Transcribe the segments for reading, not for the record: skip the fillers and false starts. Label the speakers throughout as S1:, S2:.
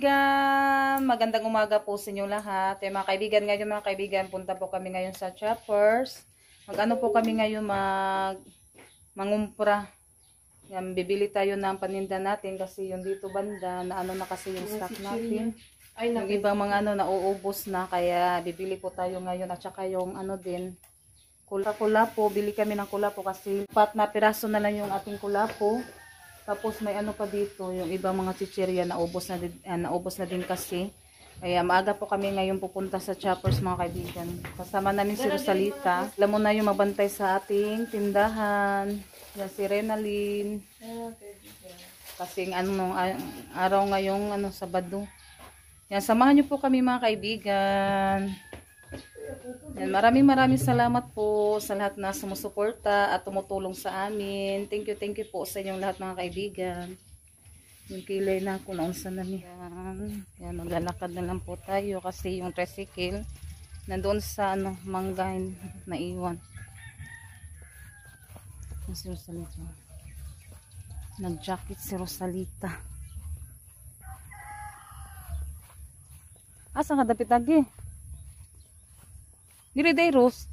S1: kaibigan, magandang umaga po sa inyo lahat. Mga kaibigan, ngayon mga kaibigan, punta po kami ngayon sa Shoppers. Mag-ano po kami ngayon, mangumpra. Yan, bibili tayo ng paninda natin kasi yung dito banda, na ano na kasi yung stock natin. Yung ibang mga ano, nauubos na, kaya bibili po tayo ngayon. At saka yung ano din, kulapo, bili kami ng kulapo kasi 4 na piraso na lang yung ating kulapo. Tapos may ano pa dito, yung ibang mga chichirya naubos na din kasi. Kaya maaga po kami ngayon pupunta sa Shoppers mga kaibigan. Kasama namin si Rosalita. Alam mo na yung mabantay sa ating tindahan. Yan si Renalyn. Kasi ano, araw ngayong ano, Sabado. Yan, samahan niyo po kami mga kaibigan. Yan, maraming salamat po sa lahat na sumusuporta at tumutulong sa amin. Thank you po sa inyong lahat mga kaibigan. Yung kilay na ako naunsa namin. Yan, maglalakad na lang po tayo kasi yung tricycle nandoon sa ano, manggain na iwan. Si Rosalita. Nag-jacket si Rosalita. Asa ka dapit lagi? Diri day Rose.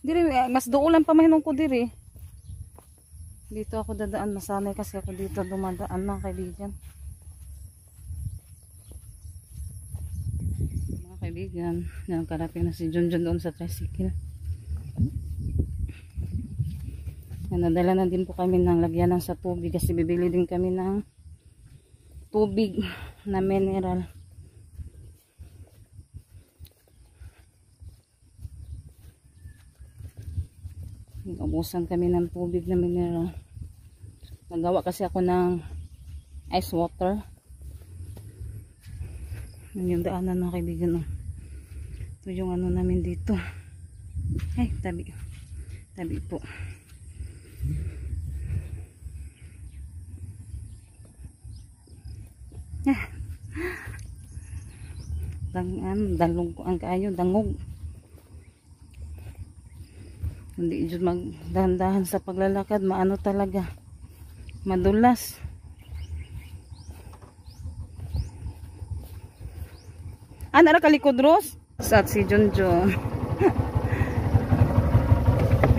S1: Diri mas duulan pa mahinom ko diri. Dito ako dadaan, masanay kasi ako dito dumadaan mga kaibigan. Mga kaibigan, nakarating na si Junjun doon sa tricycle. Nadala na din po kami ng lagyanan sa tubig kasi bibili din kami ng tubig na mineral. Ubusan kami ng tubig na mineral. Nagawa kasi ako ng ice water. Yung daanan mga kaibigan. Ito yung ano namin dito. Ay, tabi po. Dalog ang kaayo, dangog. Hindi dyan magdahan-dahan sa paglalakad, maano talaga, madulas. Nara kalikod Ros? Sat si Junjun.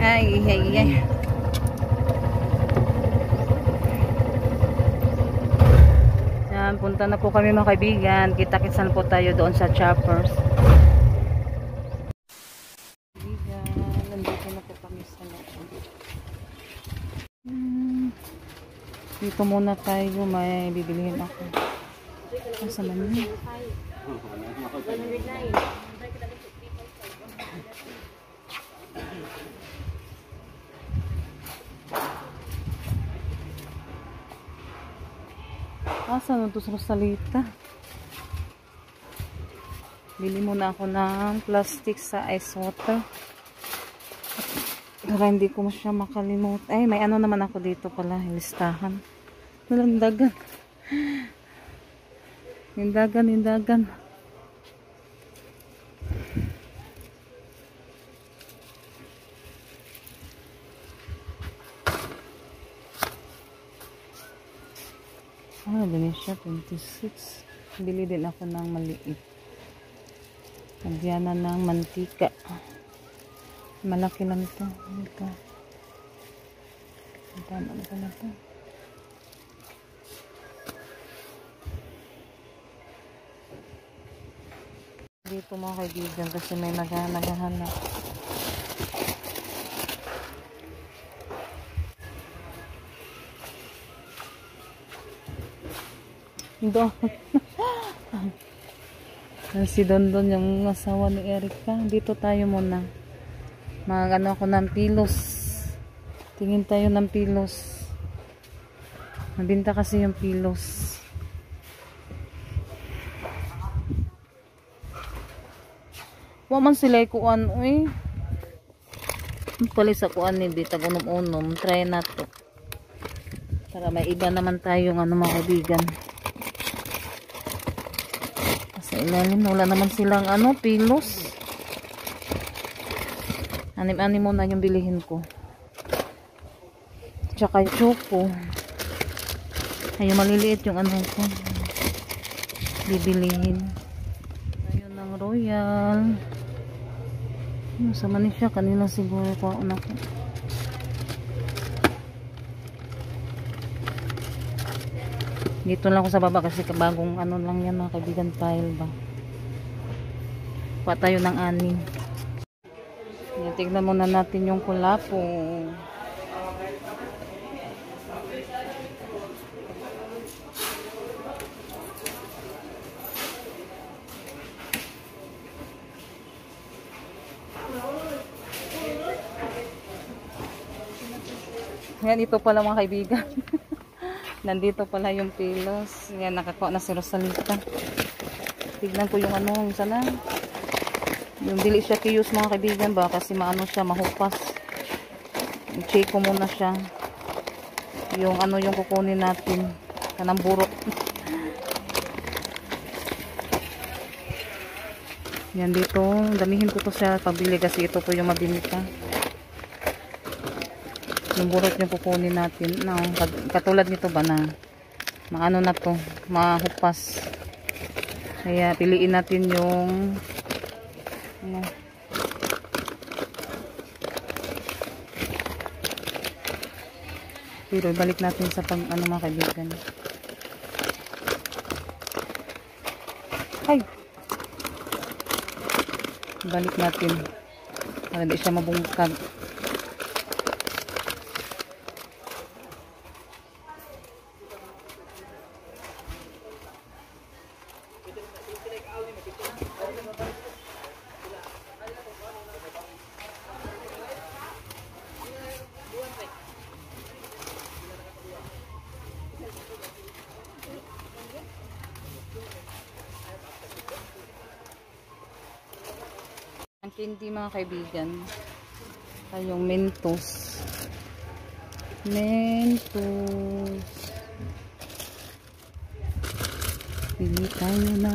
S1: ay. Yan, punta na po kami mga kaibigan. Kita-kitsan po tayo doon sa Shoppers. Dito muna tayo, may bibilihin ako. Asa man yun? Asa nun to sa Rosalita? Bili muna ako ng plastic sa ice water. Para hindi ko siya makalimut. Ay, may ano naman ako dito pala, listahan. Walang dagan. Hindagan. Ganyan siya, 26. Bili din ako ng maliit. Nagyanan ng mantika. Malaki lang ito. Tama na pala ito. Dito mga kaibigan kasi may naghahanap. Don. Si Don yung asawa ni Erika. Dito tayo muna. Magano ako ng pilos. Tingin tayo ng pilos. Mabinta kasi yung pilos. Wa man sila kuan uy. Pali sa kuan ni dita unom-unom. Try na to. Para may iba naman tayong ano mga kaibigan. Sa ilalim wala naman silang ano pilos. Anim-anim muna yung bilihin ko. Tsaka yung choco. Ay, yung maliliit yung ano ko. bibilihin. Ayun ng Royal. Sama ni siya kanina siguro ko anak ko. Dito lang ako sa baba kasi bagong ano lang yan mga kaibigan, file ba. Pa tayo ng 6. Tignan muna natin yung kulapo. Yan, ito pala mga kaibigan. Nandito pala yung pilos. Yan, nakakuha na si Rosalita. Tignan ko yung ano, yung sana. Yung dili siya kiyos mga kaibigan ba, kasi maano siya, mahupas. I-check ko muna siya. Yung ano yung kukunin natin. Kanang burot. Yan dito, damihin ko to siya pabili kasi ito po yung mabinita. Yung burot yung kukunin natin. No, katulad nito ba na maano na to, mahupas. Kaya piliin natin yung ano. Pero balik natin sa pag ano mga kaibigan. Ay! Balik natin para di siya mabungkag. Ang candy mga kaibigan ay yung Mentos. Pili tayo na.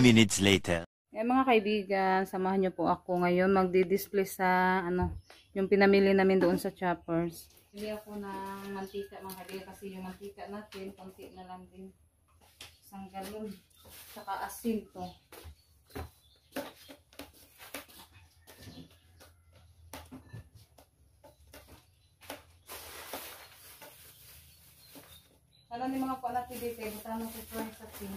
S2: Minutes later.
S1: Mga kaibigan, samahan niyo po ako ngayon magdi-display sa ano, yung pinamili namin doon sa Choppers. Bili ako ng mantika mga kaibigan kasi yung mantika natin konti na lang din. Isang galon. Saka asin to. Ano ni mga po natin dito, butano ko sa asin.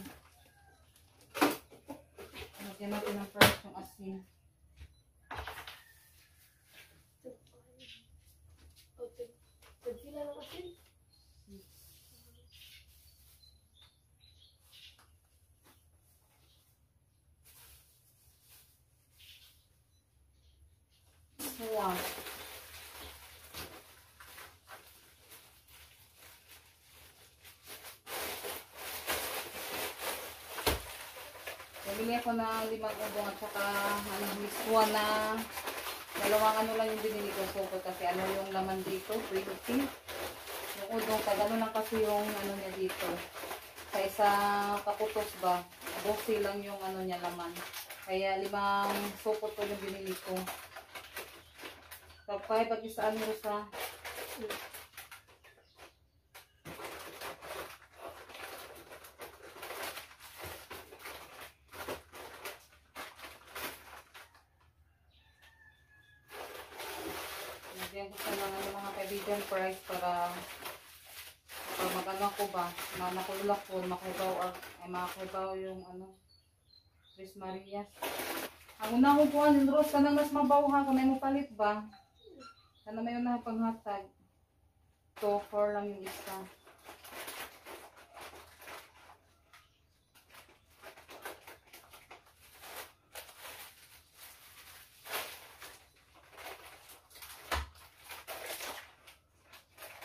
S1: Lagyan natin ng first yung asin.
S3: Pagkila ng asin?
S1: Wow. Bumili ako ng 5 udong at saka miswa na dalawang ano lang yung binili ko so kasi ano yung laman dito 20 yung udong pag ano lang kasi yung ano niya dito sa isang kaputos ba 12 lang yung ano niya laman kaya 5 supot to yung binili ko tapos pag isaan mo sa Diyan ko sa mga kaibigan price para magano ko ba, makulak ko, makibaw yung ano, Tres Marias. Ang una kong kuhan, yung Rose, kanang mas mabaw ha, kung may mo palit ba? Sana may una panghatag. 2-4 lang yung isa.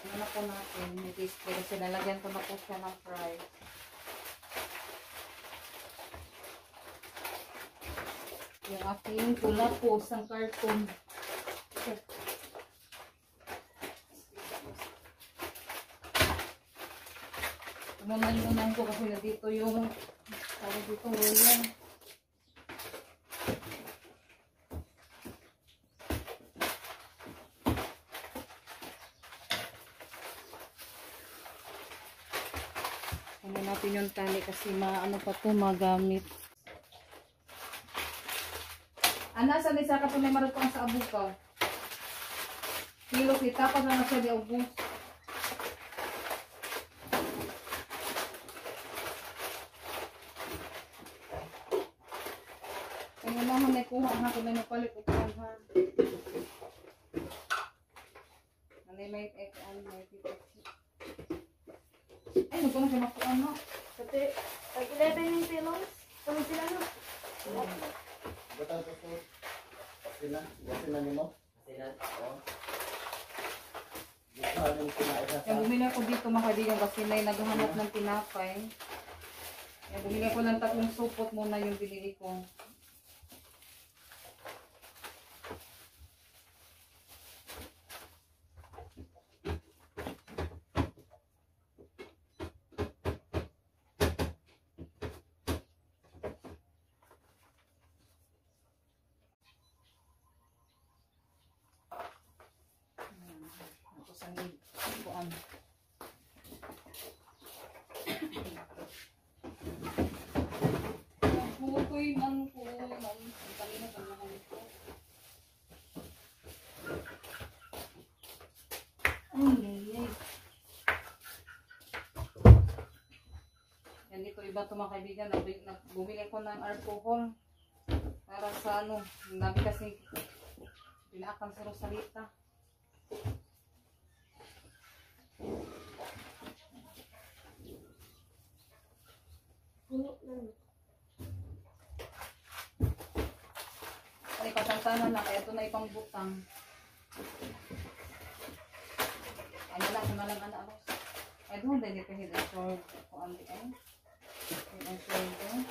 S1: Ano na po natin, may display kasi nalagyan ko na po siya ng price. Yung aking pula po sa carton. Unahin ko kasi na dito yung tawag dito royal. Ano natin yung tali kasi maano pa to magamit. Ana sa nisa ka may marutong sa abukaw. Kilo kita pa na siya di ubos. Kaya naman may kuha nga kung may mapalit o kuha. Nanay may ay, nagko na siya makuha no.
S2: Kasi, pag 11 yung pillows, kami sila no.
S3: Batang ko po. Sila ni mo? Sila? Oo.
S1: Yung bumili ako dito mga kaibigan kasi may naghahanap ng tinapay. Yung bumili ako ng 3 supot muna yung binili ko. Kuy man ko man kanina pa naman ito. Ay. Yan dito iba to mga kaibigan, bumili ko ng alcohol para sa ano, nabi kasi pinaakan sa Rosalita.
S2: Puno lang.
S1: Ay, pasangtanan na, kaya ito na ipang butang. Ano lang, kumalang anak ako. Ay, doon, dahil ito head and shoulder. Kung ano di ay. Head and shoulder.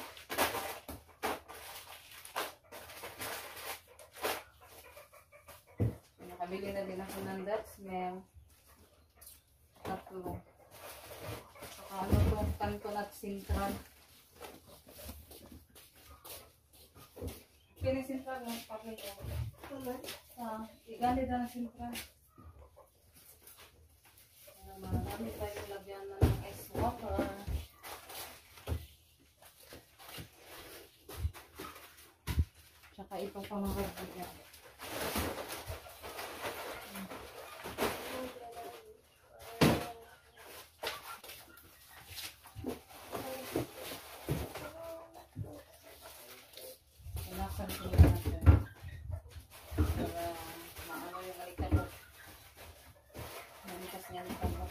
S1: Nakabili na din ako ng that smell. 3. Saka ano itong Canton at Sintral. Kini Sintral mo, pakay ko. Igali na ng Sintral. Marami tayo lagyan na ng ice water. Tsaka ito pa mga kaibigan. Inasan ko natin. Para maano yung alikabok. Manikas niya alikabok.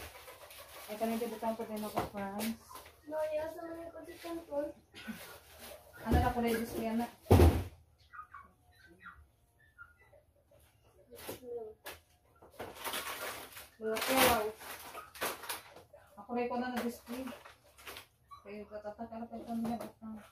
S1: Ay, kanina butang po din ako, friends.
S2: No, yasa naman ko si Control.
S1: Ano na ko na yung display na? Wala ko wow. Ako rin ko na na-display. Kaya tatakala pa ito niya butang.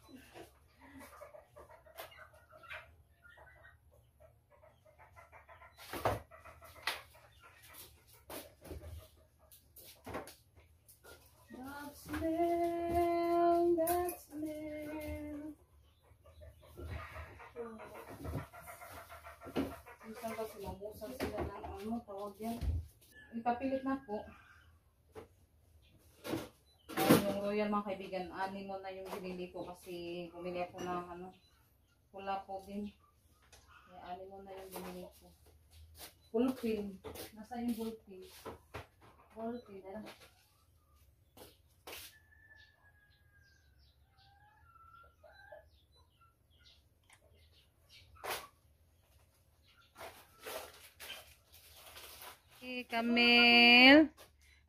S1: That smell, that smell. Minsan kasi mamusan sila ng ano, tawag yan. Ipapilit na po. Yung royal mga kaibigan, ani mo na yung binili ko kasi bumili ako ng ano, pula po din. Kaya ani mo na yung binili ko. Bullpen. Nasa yung bullpen? Bullpen, ano? Camille.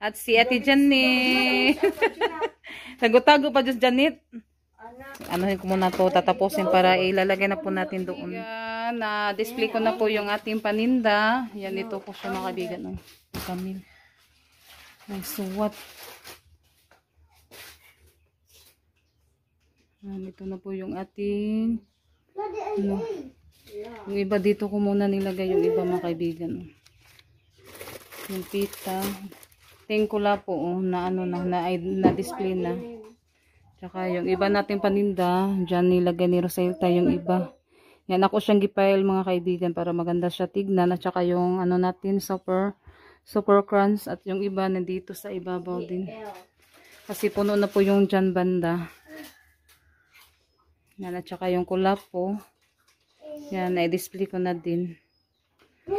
S1: At si Ate Janet. Tago-tago pa Diyos Janet. Anuhin ko muna to, tatapusin para ilalagay na po natin doon. Yan, na-display ko na po yung ating paninda. Yan, ito po siya mga kaibigan. Oh, Camille. Ay, suwat. Yan, ito na po yung ating ano. Yung iba dito ko muna nilagay yung iba mga kaibigan. Yung pita. Tingkula po na ano na-display na. Tsaka yung iba nating paninda, diyan nilagay ni Roselta yung iba. Yan ako siyang gipile mga kaibigan para maganda siya tignan at saka yung ano natin super crunch at yung iba nandito sa ibabaw din. Kasi puno na po yung diyan banda. Yan at saka yung kulap po. Yan na-display ko na din.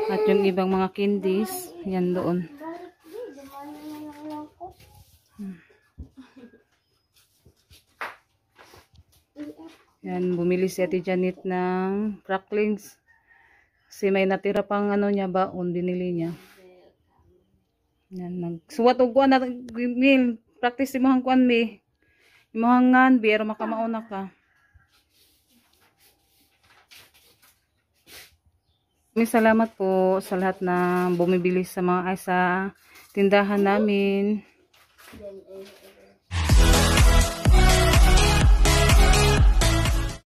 S1: At yung ibang mga candies, yan doon. Yan, bumili si Ate Janet ng cracklings. Kasi may natira pang ano niya baon, binili niya. Yan, nagsuwat og kuan na mil. Practice imong kuan mi. Imong ngan biro makamauna ka. Salamat po sa lahat na bumibili sa mga sa tindahan namin.